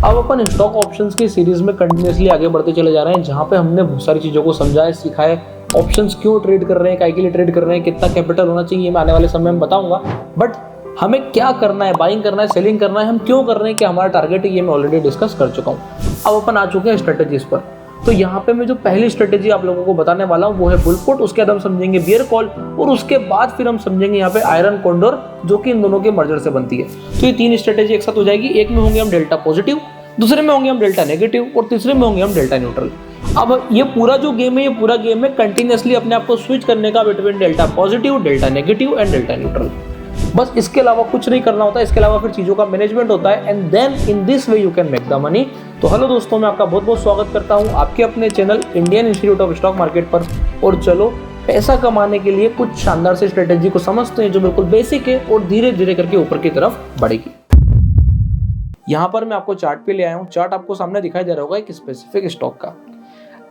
अब अपन stock options की series में कंटिन्यूसली आगे बढ़ते चले जा रहे हैं, जहां पे हमने बहुत सारी चीजों को समझा है, सीखा है। ऑप्शंस क्यों ट्रेड कर रहे हैं, काय के लिए ट्रेड कर रहे हैं, कितना कैपिटल होना चाहिए, मैं आने वाले समय में बताऊंगा। बट हमें क्या करना है, बाइंग करना है, सेलिंग करना है, हम क्यों कर रहे हैं, क्या हमारा टारगेट है, ये मैं ऑलरेडी डिस्कस कर चुका हूँ। अब अपन आ चुके हैं स्ट्रेटेजीज पर। तो यहाँ पे मैं जो पहली स्ट्रेटेजी आप लोगों को बताने वाला हूँ वो है बुल पुट, उसके बाद हम समझेंगे बियर कॉल, और उसके बाद फिर हम समझेंगे यहाँ पे आयरन कॉन्डोर, जो कि इन दोनों के मर्जर से बनती है। तो ये तीन स्ट्रेटेजी एक साथ हो जाएगी। एक में होंगे हम डेल्टा पॉजिटिव, दूसरे में होंगे हम डेल्टा नेगेटिव, और तीसरे में होंगे हम डेल्टा न्यूट्रल। अब ये पूरा जो गेम है, ये पूरा गेम है कंटिन्यूसली अपने आप को स्विच करने का between delta positive, delta negative and delta neutral. बस इसके अलावा कुछ नहीं करना होता है। इसके अलावा फिर चीजों का मैनेजमेंट होता है, and then in this way you can make the money. तो हेलो दोस्तों, मैं आपका बहुत बहुत स्वागत करता हूं आपके अपने channel Indian institute of stock market पर। और चलो पैसा कमाने के लिए कुछ शानदार से स्ट्रेटेजी को समझते हैं, जो बिल्कुल बेसिक है और धीरे धीरे करके ऊपर की तरफ बढ़ेगी। यहाँ पर मैं आपको चार्ट पे ले आया हूँ। चार्ट आपको सामने दिखाई दे रहा होगा एक स्पेसिफिक स्टॉक का,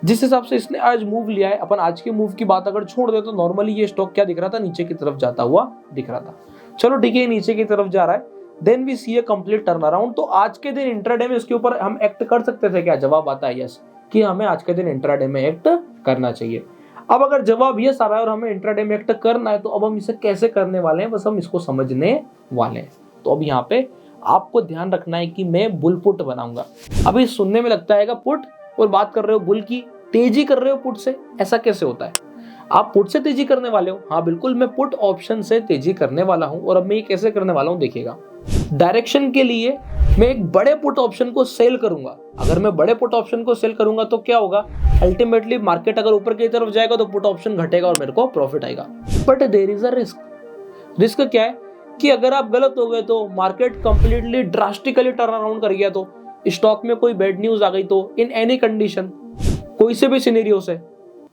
जिस हिसाब से इसने आज मूव लिया है। अपन आज के मूव की बात अगर छोड़ दे तो नॉर्मली ये स्टॉक क्या दिख रहा था, नीचे की तरफ जाता हुआ दिख रहा था। चलो ठीक है, नीचे की तरफ जा रहा है, then we see a complete turn around. तो आज के दिन इंट्राडे में इसके ऊपर हम एक्ट कर सकते थे क्या? जवाब आता है यस, कि हमें आज के दिन इंट्राडे में एक्ट करना चाहिए। अब अगर जवाब यस आ रहा है और हमें इंट्राडे में एक्ट करना है, तो अब हम इसे कैसे करने वाले हैं, बस हम इसको समझने वाले हैं। तो अब यहाँ पे आपको ध्यान रखना है कि मैं बुल पुट बनाऊंगा। अभी सुनने में लगता है पुट, और बात कर रहे हो बुल की, तेजी कर रहे हो पुट से, ऐसा कैसे होता है? आप पुट से तेजी करने वाले हो? हाँ बिल्कुल, मैं पुट ऑप्शन से तेजी करने वाला हूं। और अब मैं ये कैसे करने वाला हूं देखिएगा। डायरेक्शन के लिए मैं एक बड़े पुट ऑप्शन को सेल करूंगा। अगर मैं बड़े पुट ऑप्शन को सेल करूंगा तो क्या होगा, अल्टीमेटली मार्केट अगर ऊपर की तरफ जाएगा तो पुट ऑप्शन घटेगा और मेरे को प्रॉफिट आएगा। But there is a risk. Risk क्या है कि अगर आप गलत हो गए तो, market completely drastically turn around कर गया तो, स्टॉक में कोई बैड न्यूज आ गई तो, इन एनी कंडीशन, कोई से भी सिनेरियो से,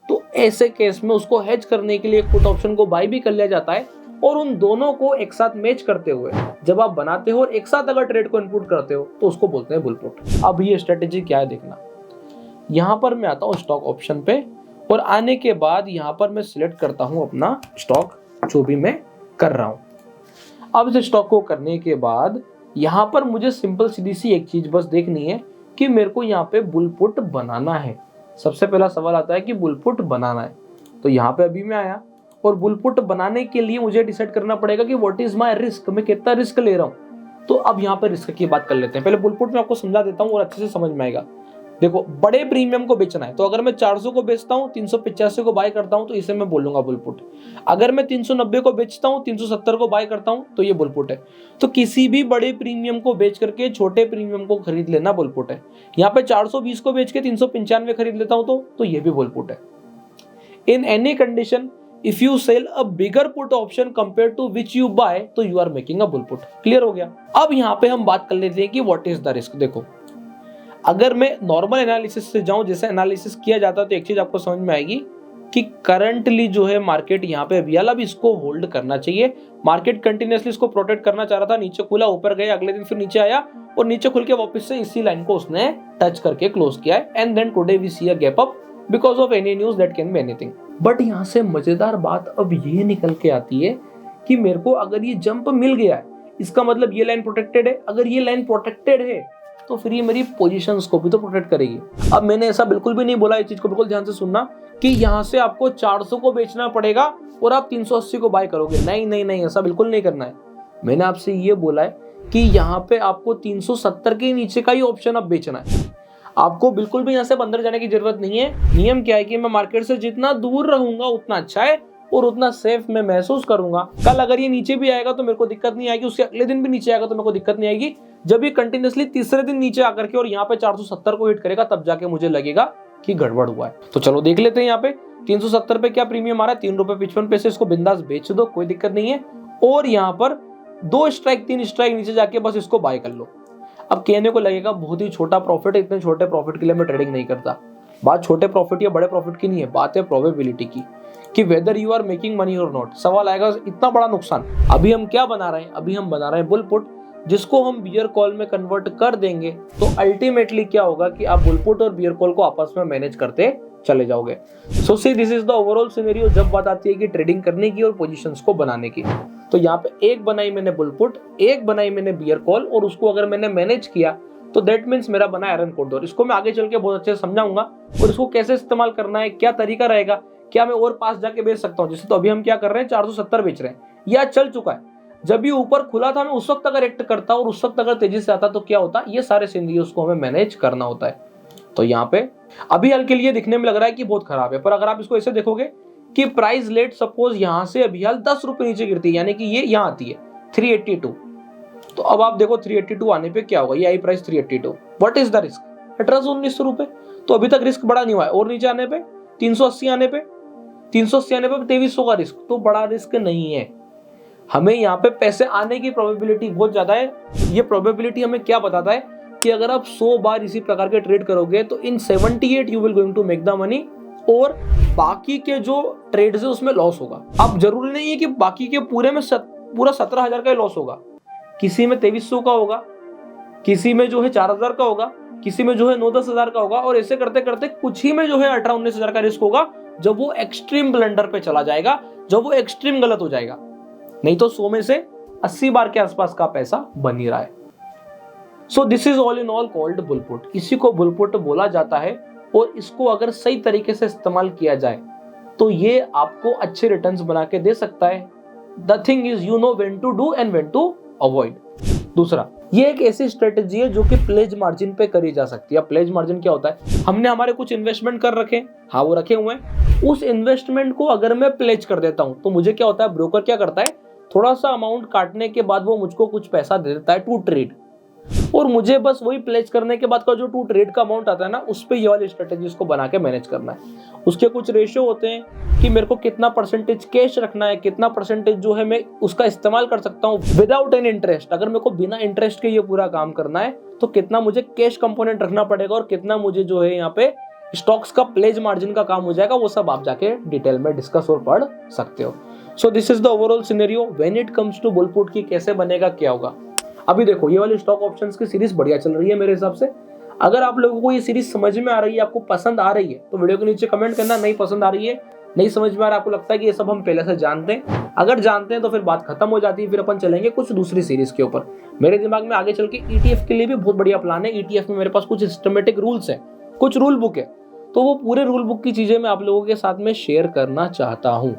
तो ऐसे केस में उसको हेज करने के लिए पुट ऑप्शन को बाय भी कर लिया जाता है। और उन दोनों को एक साथ मैच करते हुए जब आप बनाते हो और एक साथ अगर ट्रेड को इनपुट करते हो तो उसको बोलते हैं बुल पुट। अब ये स्ट्रेटेजी क्या है देखना। यहां पर मैं आता हूं स्टॉक ऑप्शन पे, और आने के बाद यहां पर मैं सिलेक्ट करता हूं अपना स्टॉक, जो भी मैं कर रहा हूं। अब इस स्टॉक को करने के बाद यहां पर मुझे सिंपल सीधी सी एक चीज बस देखनी है कि मेरे को यहाँ पे बुल पुट बनाना है। सबसे पहला सवाल आता है कि बुल पुट बनाना है। तो यहाँ पे अभी मैं आया, और बुल पुट बनाने के लिए मुझे डिसाइड करना पड़ेगा कि व्हाट इज माय रिस्क, मैं कितना रिस्क ले रहा हूँ। तो अब यहाँ पे रिस्क की बात कर लेते हैं। पहले बुल पुट में आपको समझा देता हूँ और अच्छे से समझ में आएगा। देखो, बड़े प्रीमियम को बेचना है, तो अगर मैं 400 को बेचता हूँ, 385 को बाय करता हूँ, तो इसे मैं बोलूंगा बुल पुट। अगर मैं 390 को बेचता हूँ, 370 को बाय करता हूँ, तो ये बुल पुट है। तो किसी भी बड़े प्रीमियम को बेच करके छोटे प्रीमियम को खरीद लेना बुल पुट है। यहाँ पे 420 को बेच के 395 खरीद लेता हूँ तो ये भी बुल पुट है। In any condition, if you sell a bigger put option compare to which you buy, तो you are making a bull put. Clear हो गया? अब यहाँ पे हम बात कर लेते हैं कि व्हाट इज द रिस्क। देखो, अगर मैं नॉर्मल एनालिसिस से जाऊं, जैसे एनालिसिस किया जाता है, तो एक चीज आपको समझ में आएगी कि करंटली जो है मार्केट यहाँ पे अभी अब इसको होल्ड करना चाहिए। मार्केट कंटिन्यूसली इसको प्रोटेक्ट करना चाह रहा था, नीचे खुला, ऊपर गया, अगले दिन फिर नीचे आया, और नीचे खुल के वापस से इसी लाइन को उसने टच करके क्लोज किया है। And then today we see a gap up because of any news, that can be anything. But यहाँ से मजेदार बात अब ये निकल के आती है कि मेरे को अगर ये जंप मिल गया है, इसका मतलब ये लाइन प्रोटेक्टेड है। अगर ये लाइन प्रोटेक्टेड है तो फिर ये मेरी पोजीशंस को भी तो प्रोटेक्ट करेगी। अब मैंने ऐसा बिल्कुल भी नहीं बोला, इस चीज को बिल्कुल ध्यान से सुनना, कि यहाँ से आपको 400 को बेचना पड़ेगा और आप 380 को बाय करोगे। नहीं नहीं नहीं, ऐसा बिल्कुल नहीं करना है। मैंने आपसे ये बोला है कि यहाँ पे आपको 370 के नीचे का ही ऑप्शन अब बेचना है। आपको बिल्कुल भी यहाँ से अंदर जाने की जरूरत नहीं है। नियम क्या है कि मैं मार्केट से जितना दूर रहूंगा उतना अच्छा है और उतना सेफ मैं महसूस करूंगा। कल अगर ये नीचे भी आएगा तो मेरे को दिक्कत नहीं आएगी, उसके अगले दिन भी नीचे आएगा तो मेरे को दिक्कत नहीं आएगी। जब ये कंटिन्यूसली तीसरे दिन नीचे आकर के और यहाँ पे 470 को हिट करेगा, तब जाके मुझे लगेगा कि गड़बड़ हुआ है। तो चलो देख लेते हैं। यहाँ पे 370 पे क्या प्रीमियम आ रहा है, 3 रुपए 55 पैसे। इसको बिंदास बेच दो, कोई दिक्कत नहीं है। और यहाँ पर 2 स्ट्राइक 3 स्ट्राइक नीचे जाके बस इसको बाय कर लो। अब कहने को लगेगा बहुत ही छोटा प्रॉफिट है, इतने छोटे प्रॉफिट के लिए मैं ट्रेडिंग नहीं करता। बात छोटे प्रॉफिट या बड़े प्रॉफिट की नहीं है, बात है प्रोबेबिलिटी की, कि whether you are making money और नॉट। सवाल आएगा इतना बड़ा नुकसान। अभी हम क्या बना रहे हैं, अभी हम बना रहे हैं बुल पुट, जिसको हम बियर कॉल में कन्वर्ट कर देंगे। तो अल्टीमेटली क्या होगा कि आप बुल पुट और बियर कॉल को आपस में मैनेज करते चले जाओगे। So see this is the overall scenario जब बात आती है कि ट्रेडिंग करने की और पोजीशंस को बनाने की। तो यहाँ पे एक बनाई मैंने बुल पुट, एक बनाई मैंने बियर कॉल, और उसको अगर मैंने मैनेज किया तो दैट मीन्स मेरा बना आयरन कॉरिडोर। इसको मैं आगे चल के बहुत अच्छे से समझाऊंगा और इसको कैसे इस्तेमाल करना है, क्या तरीका रहेगा, क्या मैं और पास जाके बेच सकता हूँ। जैसे तो अभी हम क्या कर रहे हैं, 470 बेच रहे हैं, यह चल चुका है। जब ये ऊपर खुला था मैं उस वक्त अगर एक्ट करता और उस वक्त अगर तेजी से आता तो क्या होता, ये सारे सिनेरियोस को हमें मैनेज करना होता है। तो यहाँ पे अभी हाल के लिए दिखने में लग रहा है कि बहुत खराब है, पर अगर आप इसको ऐसे देखोगे कि प्राइस लेट सपोज यहाँ से अभी हाल 10 रुपए नीचे गिरती है, यानी कि ये यहाँ आती है 382, तो अब आप देखो 382 आने पे क्या होगा, ये आई price 382, what is the risk, 1800-1900 रुपए। तो अभी तक रिस्क बड़ा नहीं हुआ है, और नीचे आने पे 380 आने पे 2300 का रिस्क, तो बड़ा रिस्क नहीं है। हमें यहाँ पे पैसे आने की प्रोबेबिलिटी बहुत ज्यादा है। ये प्रोबेबिलिटी हमें क्या बताता है कि अगर आप 100 बार इसी प्रकार के ट्रेड करोगे तो in 78 you will going to make the money, और बाकी के जो ट्रेड्स है उसमें लॉस होगा। अब जरूरी नहीं है कि बाकी के पूरे में पूरा 17,000 का लॉस होगा, किसी में 2300 का होगा, किसी में जो है 4,000 का होगा, किसी में जो है 9-10 हजार का होगा, और ऐसे करते करते कुछ ही में जो है 18-19 हजार का रिस्क होगा, जब वो एक्सट्रीम ब्लंडर पे चला जाएगा, जब वो एक्सट्रीम गलत हो जाएगा। नहीं तो 100 में से 80 बार के आसपास का पैसा बन ही रहा है। So this is all in all called bull put. इसी को बुलपुट बोला जाता है, और इसको अगर सही तरीके से इस्तेमाल किया जाए तो ये आपको अच्छे रिटर्न्स बना के दे सकता है। The thing is you know when to do and when to avoid. दूसरा, ये एक ऐसी स्ट्रेटेजी है जो कि प्लेज मार्जिन पे करी जा सकती है। प्लेज मार्जिन क्या होता है, हमने हमारे कुछ इन्वेस्टमेंट कर रखे, हाँ वो रखे हुए हैं, उस इन्वेस्टमेंट को अगर मैं प्लेज कर देता हूं तो मुझे क्या होता है, ब्रोकर क्या करता है, थोड़ा सा अमाउंट काटने के बाद वो मुझको कुछ पैसा दे देता है टू ट्रेड, और मुझे बस वही प्लेज करने के बाद का जो टू ट्रेड का अमाउंट आता है ना, उस पे ये वाली स्ट्रेटेजी को बना के मैनेज करना है। उसके कुछ रेशियो होते हैं कि मेरे को कितना परसेंटेज कैश रखना है, कितना परसेंटेज जो है मैं उसका इस्तेमाल कर सकता हूँ विदाउट एनी इंटरेस्ट। अगर मेरे को बिना इंटरेस्ट के ये पूरा काम करना है तो कितना मुझे कैश कंपोनेंट रखना पड़ेगा, और कितना मुझे जो है यहाँ पे स्टॉक्स का प्लेज मार्जिन का काम हो जाएगा, वो सब आप जाके डिटेल में डिस्कस और पढ़ सकते हो। So this is the overall scenario when it comes to bull put की कैसे बनेगा, क्या होगा। अभी देखो ये वाली स्टॉक ऑप्शंस की सीरीज बढ़िया चल रही है मेरे हिसाब से। अगर आप लोगों को ये सीरीज समझ में आ रही है, आपको पसंद आ रही है, तो वीडियो के नीचे कमेंट करना, नहीं पसंद आ रही है, नहीं समझ में आ रहा, आपको लगता है कि ये सब हम पहले से जानते हैं। अगर जानते हैं तो फिर बात खत्म हो जाती है, फिर अपन चलेंगे कुछ दूसरी सीरीज के ऊपर। मेरे दिमाग में आगे चल के ETF के लिए भी बहुत बढ़िया प्लान है। ETF में मेरे पास कुछ सिस्टमेटिक रूल्स है, कुछ रूल बुक है, तो वो पूरे रूल बुक की चीजें मैं आप लोगों के साथ में शेयर करना चाहता हूँ।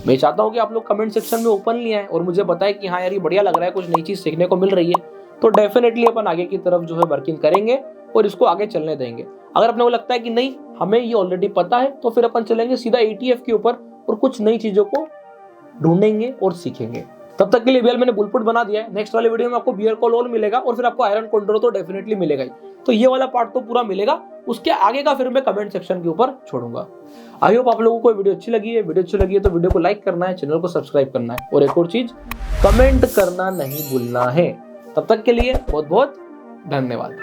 मैं चाहता हूँ कि आप लोग कमेंट सेक्शन में ओपनली आए और मुझे बताएं कि हाँ यार ये बढ़िया लग रहा है, कुछ नई चीज सीखने को मिल रही है, तो डेफिनेटली अपन आगे की तरफ जो है वर्किंग करेंगे और इसको आगे चलने देंगे। अगर अपने को लगता है कि नहीं हमें ये ऑलरेडी पता है, तो फिर अपन चलेंगे सीधा ETF के ऊपर और कुछ नई चीजों को ढूंढेंगे और सीखेंगे। तब तक के लिए मैंने बुलपुट बना दिया है। नेक्स्ट वाले वीडियो में आपको बियर कॉल ऑल मिलेगा, और फिर आपको आयरन कॉरिडोर तो डेफिनेटली मिलेगा ही। तो ये वाला पार्ट तो पूरा मिलेगा, उसके आगे का फिर मैं कमेंट सेक्शन के ऊपर छोड़ूंगा। आई होप आप लोगों को वीडियो अच्छी लगी है। वीडियो अच्छी लगी है तो वीडियो को लाइक करना है, चैनल को सब्सक्राइब करना है, और एक और चीज कमेंट करना नहीं भूलना है। तब तक के लिए बहुत बहुत धन्यवाद।